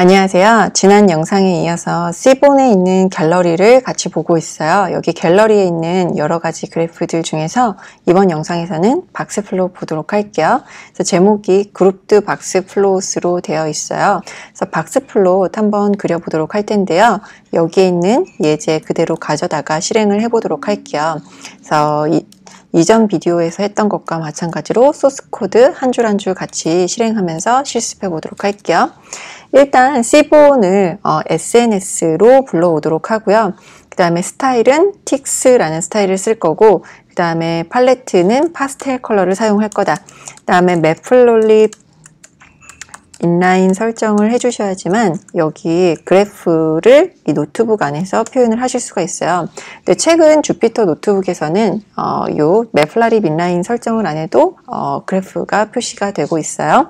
안녕하세요. 지난 영상에 이어서 C본에 있는 갤러리를 같이 보고 있어요. 여기 갤러리에 있는 여러 가지 그래프들 중에서 이번 영상에서는 박스플롯 보도록 할게요. 그래서 제목이 그룹드 박스플롯으로 되어 있어요. 그래서 박스플롯 한번 그려보도록 할 텐데요. 여기에 있는 예제 그대로 가져다가 실행을 해보도록 할게요. 그래서 이전 비디오에서 했던 것과 마찬가지로 소스 코드 한 줄 한 줄 같이 실행하면서 실습해 보도록 할게요. 일단 C본을 SNS로 불러오도록 하고요. 그 다음에 스타일은 틱스라는 스타일을 쓸 거고, 그 다음에 팔레트는 파스텔 컬러를 사용할 거다. 그 다음에 매플롤립 인라인 설정을 해주셔야지만 여기 그래프를 이 노트북 안에서 표현을 하실 수가 있어요. 근데 최근 주피터 노트북에서는 요 매플라립 인라인 설정을 안 해도 그래프가 표시가 되고 있어요.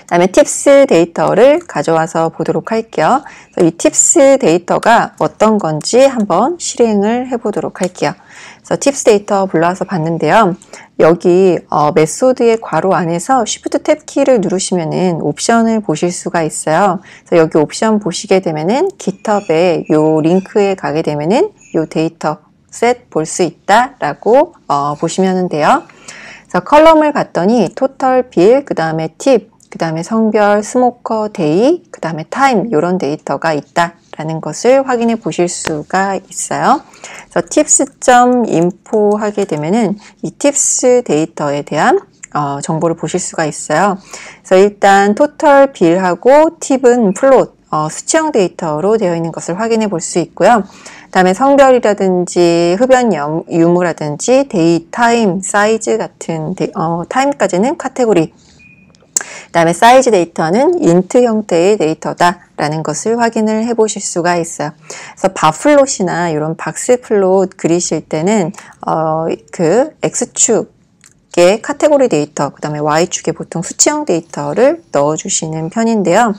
그 다음에 팁스 데이터를 가져와서 보도록 할게요. 이 팁스 데이터가 어떤 건지 한번 실행을 해보도록 할게요. 그래서 팁스 데이터 불러와서 봤는데요. 여기 메소드의 괄호 안에서 Shift 탭 키를 누르시면은 옵션을 보실 수가 있어요. 그래서 여기 옵션 보시게 되면은 GitHub에 요 링크에 가게 되면은 요 데이터 셋 볼 수 있다라고 보시면 돼요. 그래서 컬럼을 봤더니 토탈 빌, 그 다음에 팁, 그 다음에 성별, 스모커, 데이, 그 다음에 타임 이런 데이터가 있다라는 것을 확인해 보실 수가 있어요. 그래서 tips.info 하게 되면은 이 팁스 데이터에 대한 정보를 보실 수가 있어요. 그래서 일단 토탈 빌하고 팁은 플롯, 수치형 데이터로 되어 있는 것을 확인해 볼 수 있고요. 그 다음에 성별이라든지 흡연 유무라든지 데이, 타임, 사이즈 같은 타임까지는 카테고리, 그 다음에 사이즈 데이터는 인트 형태의 데이터다라는 것을 확인을 해 보실 수가 있어요. 그래서 바플롯이나 이런 박스플롯 그리실 때는 그 X축에 카테고리 데이터, 그 다음에 Y축에 보통 수치형 데이터를 넣어주시는 편인데요.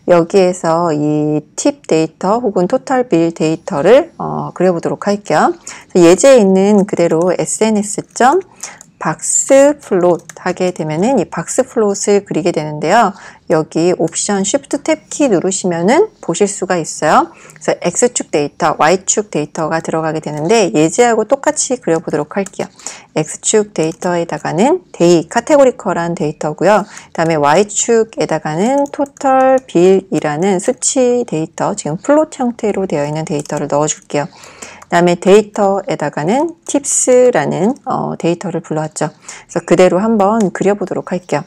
여기에서 이 팁 데이터 혹은 토탈 빌 데이터를 그려보도록 할게요. 예제에 있는 그대로 SNS. 박스플롯 하게 되면은 이 박스플롯을 그리게 되는데요. 여기 옵션 Shift 탭 키 누르시면은 보실 수가 있어요. 그래서 X축 데이터, Y축 데이터가 들어가게 되는데 예제하고 똑같이 그려보도록 할게요. X축 데이터에다가는 데이, 카테고리컬한 데이터고요. 그 다음에 Y축에다가는 토탈 빌이라는 수치 데이터, 지금 플롯 형태로 되어 있는 데이터를 넣어줄게요. 그 다음에 데이터에다가는 팁스라는 데이터를 불러왔죠. 그래서 그대로 한번 그려보도록 할게요.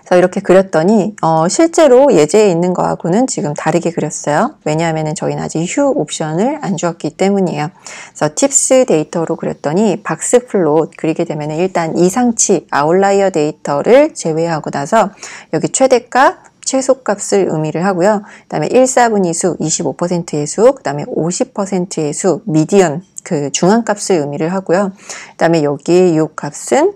그래서 이렇게 그렸더니 실제로 예제에 있는 거하고는 지금 다르게 그렸어요. 왜냐하면 저희는 아직 휴 옵션을 안 주었기 때문이에요. 그래서 팁스 데이터로 그렸더니 박스플롯 그리게 되면 일단 이상치 아웃라이어 데이터를 제외하고 나서 여기 최대값, 최소값을 의미를 하고요. 그 다음에 1/4분위 수, 25%의 수, 그 다음에 50%의 수, 미디언, 그 중앙값을 의미를 하고요. 그 다음에 여기 이 값은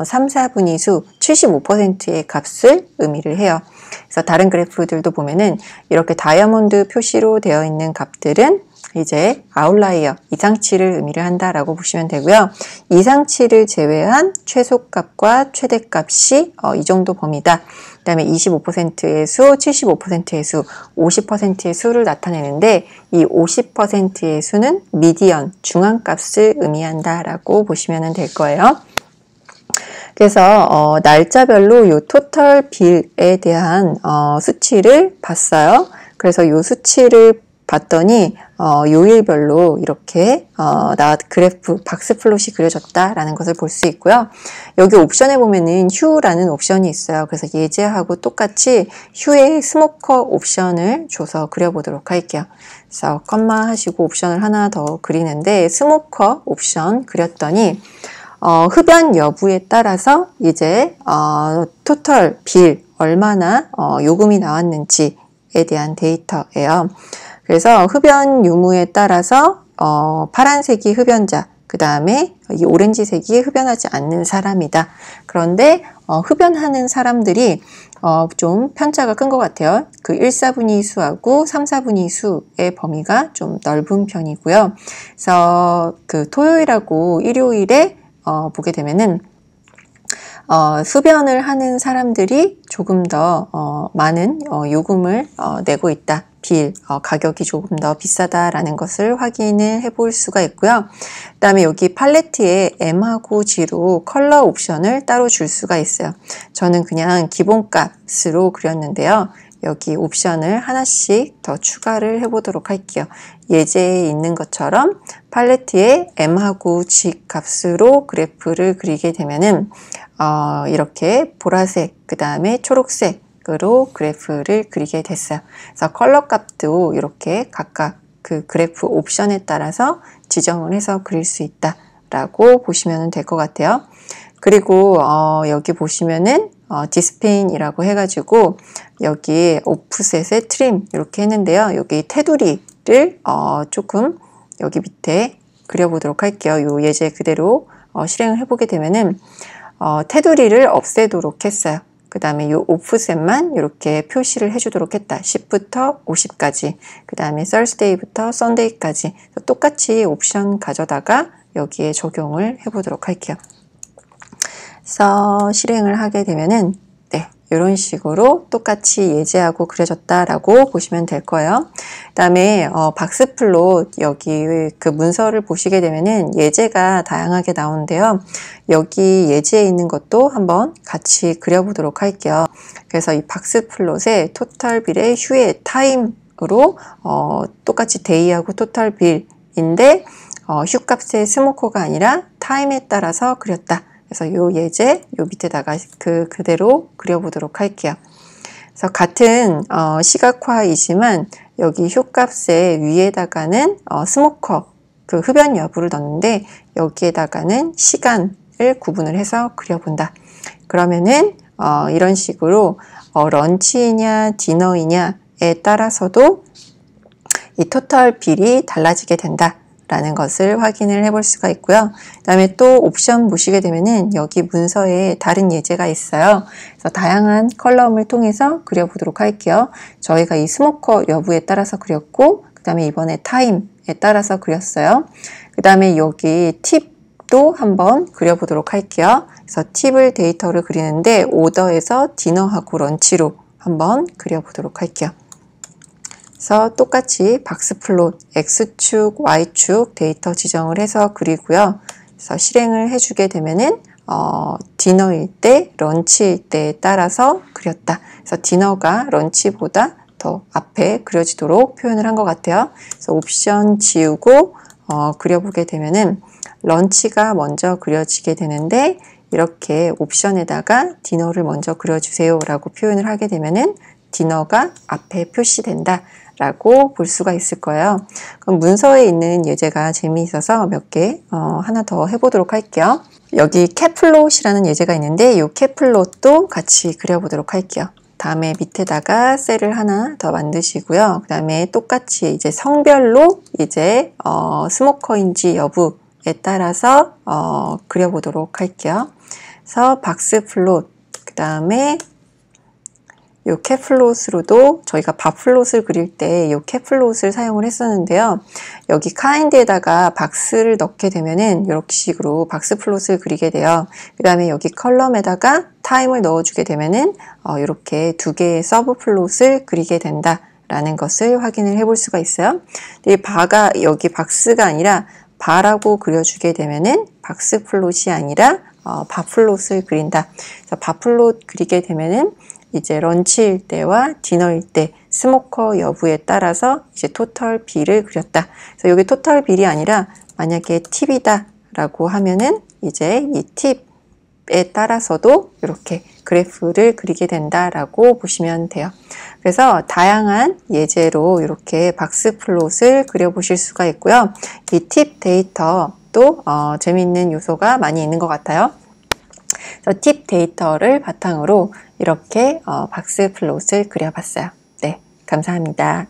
3/4분위 수, 75%의 값을 의미를 해요. 그래서 다른 그래프들도 보면은 이렇게 다이아몬드 표시로 되어 있는 값들은 이제 아웃라이어, 이상치를 의미를 한다라고 보시면 되고요. 이상치를 제외한 최소값과 최대값이 이 정도 범위다. 그 다음에 25%의 수, 75%의 수, 50%의 수를 나타내는데 이 50%의 수는 미디언, 중앙값을 의미한다라고 보시면 될 거예요. 그래서 날짜별로 이 토탈 빌에 대한 수치를 봤어요. 그래서 이 수치를 봤더니 요일별로 이렇게 그래프 박스플롯이 그려졌다라는 것을 볼 수 있고요. 여기 옵션에 보면은 휴라는 옵션이 있어요. 그래서 예제하고 똑같이 휴의 스모커 옵션을 줘서 그려보도록 할게요. 그래서 컴마 하시고 옵션을 하나 더 그리는데 스모커 옵션 그렸더니 흡연 여부에 따라서 이제 토탈 빌 얼마나 요금이 나왔는지에 대한 데이터예요. 그래서 흡연 유무에 따라서 파란색이 흡연자, 그 다음에 이 오렌지색이 흡연하지 않는 사람이다. 그런데 흡연하는 사람들이 좀 편차가 큰 것 같아요. 그 1/4분위 수하고 3/4분위 수의 범위가 좀 넓은 편이고요. 그래서 그 토요일하고 일요일에 보게 되면은 흡연을 하는 사람들이 조금 더 많은 요금을 내고 있다. 빌, 가격이 조금 더 비싸다라는 것을 확인을 해볼 수가 있고요. 그 다음에 여기 팔레트에 M하고 G로 컬러 옵션을 따로 줄 수가 있어요. 저는 그냥 기본값으로 그렸는데요. 여기 옵션을 하나씩 더 추가를 해보도록 할게요. 예제에 있는 것처럼 팔레트에 M하고 G 값으로 그래프를 그리게 되면은 이렇게 보라색, 그 다음에 초록색으로 그래프를 그리게 됐어요. 그래서 컬러 값도 이렇게 각각 그 그래프 옵션에 따라서 지정을 해서 그릴 수 있다라고 보시면 될 것 같아요. 그리고 여기 보시면은 디스페인이라고 해가지고 여기 오프셋에 트림 이렇게 했는데요. 여기 테두리를 조금 여기 밑에 그려보도록 할게요. 요 예제 그대로 실행을 해보게 되면은 테두리를 없애도록 했어요. 그 다음에 이 오프셋만 이렇게 표시를 해주도록 했다. 10부터 50까지. 그 다음에 Thursday부터 Sunday까지. 똑같이 옵션 가져다가 여기에 적용을 해보도록 할게요. 그래서 실행을 하게 되면은 이런 식으로 똑같이 예제하고 그려졌다라고 보시면 될 거예요. 그 다음에 박스플롯 여기 그 문서를 보시게 되면은 예제가 다양하게 나오는데요. 여기 예제에 있는 것도 한번 같이 그려보도록 할게요. 그래서 이 박스플롯의 토탈 빌의 휴의 타임으로 똑같이 데이하고 토탈 빌인데 휴 값의 스모커가 아니라 타임에 따라서 그렸다. 그래서 요 예제 요 밑에다가 그대로 그려보도록 할게요. 그래서 같은 시각화이지만 여기 효값의 위에다가는 스모커 그 흡연 여부를 넣는데 여기에다가는 시간을 구분을 해서 그려본다. 그러면은 이런 식으로 런치이냐 디너이냐에 따라서도 이 토탈 빌이 달라지게 된다. 라는 것을 확인을 해볼 수가 있고요. 그 다음에 또 옵션 보시게 되면은 여기 문서에 다른 예제가 있어요. 그래서 다양한 컬럼을 통해서 그려보도록 할게요. 저희가 이 스모커 여부에 따라서 그렸고, 그 다음에 이번에 타임에 따라서 그렸어요. 그 다음에 여기 팁도 한번 그려보도록 할게요. 그래서 팁을 데이터를 그리는데 오더에서 디너하고 런치로 한번 그려보도록 할게요. 그래서 똑같이 박스플롯 X축, Y축 데이터 지정을 해서 그리고요. 그래서 실행을 해주게 되면은 디너일 때, 런치일 때에 따라서 그렸다. 그래서 디너가 런치보다 더 앞에 그려지도록 표현을 한 것 같아요. 그래서 옵션 지우고 그려보게 되면은 런치가 먼저 그려지게 되는데 이렇게 옵션에다가 디너를 먼저 그려주세요 라고 표현을 하게 되면은 디너가 앞에 표시된다. 라고 볼 수가 있을 거예요. 그럼 문서에 있는 예제가 재미있어서 몇 개 하나 더 해보도록 할게요. 여기 캡플롯이라는 예제가 있는데 이 캡플롯도 같이 그려보도록 할게요. 다음에 밑에다가 셀을 하나 더 만드시고요. 그 다음에 똑같이 이제 성별로 이제 스모커인지 여부에 따라서 그려보도록 할게요. 그래서 박스플롯 그 다음에 요 캡플롯으로도 저희가 밥플롯을 그릴 때 요 캡플롯을 사용을 했었는데요. 여기 카인드에다가 박스를 넣게 되면은 이렇게 식으로 박스플롯을 그리게 돼요. 그 다음에 여기 컬럼에다가 타임을 넣어주게 되면은 이렇게 두 개의 서브플롯을 그리게 된다라는 것을 확인을 해볼 수가 있어요. 이 바가 여기 박스가 아니라 바라고 그려주게 되면은 박스플롯이 아니라 밥플롯을 그린다. 그래서 밥플롯 그리게 되면은 이제 런치일 때와 디너일 때 스모커 여부에 따라서 이제 토탈 빌을 그렸다. 그래서 여기 토탈 빌이 아니라 만약에 팁이다 라고 하면은 이제 이 팁에 따라서도 이렇게 그래프를 그리게 된다라고 보시면 돼요. 그래서 다양한 예제로 이렇게 박스플롯을 그려보실 수가 있고요. 이 팁 데이터도 재미있는 요소가 많이 있는 것 같아요. 그래서 팁 데이터를 바탕으로 이렇게 박스플롯을 그려봤어요. 네, 감사합니다.